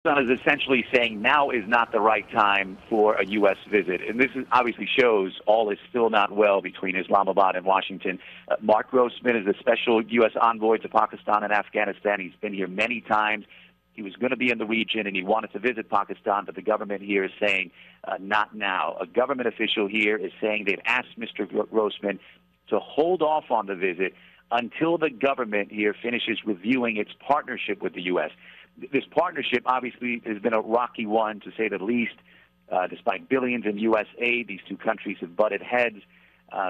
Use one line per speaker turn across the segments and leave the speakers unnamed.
is essentially saying now is not the right time for a U.S. visit. And this obviously shows all is still not well between Islamabad and Washington. Mark Grossman is a special U.S. envoy to Pakistan and Afghanistan. He's been here many times. He was going to be in the region, and he wanted to visit Pakistan, but the government here is saying not now. A government official here is saying they've asked Mr. Grossman to hold off on the visit until the government here finishes reviewing its partnership with the U.S. This partnership obviously has been a rocky one, to say the least. Despite billions in U.S. aid, these two countries have butted heads.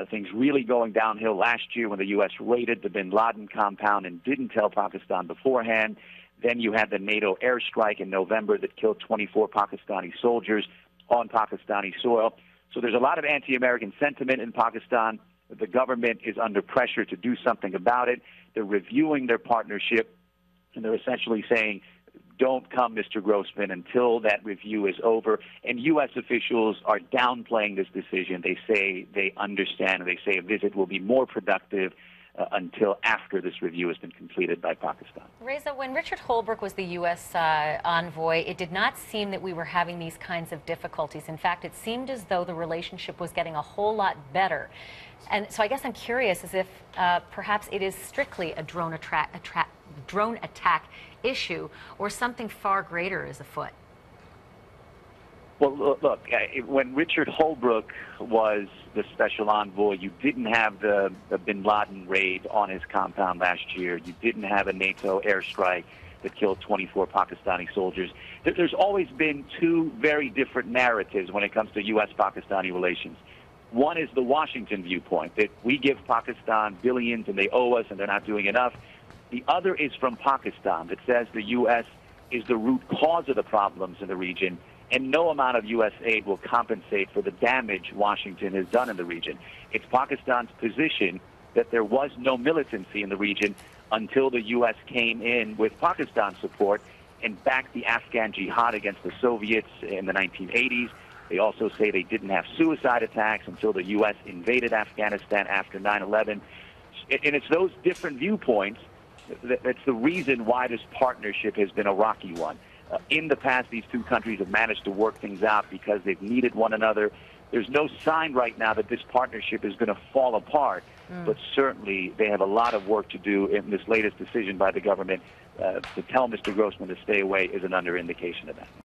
Things really going downhill last year when the U.S. raided the bin Laden compound and didn't tell Pakistan beforehand. Then you had the NATO airstrike in November that killed 24 Pakistani soldiers on Pakistani soil. So there's a lot of anti-American sentiment in Pakistan. The government is under pressure to do something about it. They're reviewing their partnership, and they're essentially saying, don't come, Mr. Grossman, until that review is over. And U.S. officials are downplaying this decision. They say they understand, and they say a visit will be more productive until after this review has been completed by Pakistan.
Reza, when Richard Holbrooke was the U.S. envoy, it did not seem that we were having these kinds of difficulties. In fact, it seemed as though the relationship was getting a whole lot better. And so I guess I'm curious as if perhaps it is strictly a drone attack issue, or something far greater is afoot.
Well, look, when Richard Holbrooke was the special envoy, you didn't have the bin Laden raid on his compound last year. You didn't have a NATO airstrike that killed 24 Pakistani soldiers. There's always been two very different narratives when it comes to U.S.-Pakistani relations. One is the Washington viewpoint, that we give Pakistan billions and they owe us and they're not doing enough. The other is from Pakistan, that says the U.S. is the root cause of the problems in the region, and no amount of U.S. aid will compensate for the damage Washington has done in the region. It's Pakistan's position that there was no militancy in the region until the U.S. came in with Pakistan's support and backed the Afghan jihad against the Soviets in the 1980s. They also say they didn't have suicide attacks until the U.S. invaded Afghanistan after 9/11. And it's those different viewpoints that's the reason why this partnership has been a rocky one. In the past, these two countries have managed to work things out because they've needed one another. There's no sign right now that this partnership is going to fall apart, but certainly they have a lot of work to do, and this latest decision by the government to tell Mr. Grossman to stay away is an under indication of that.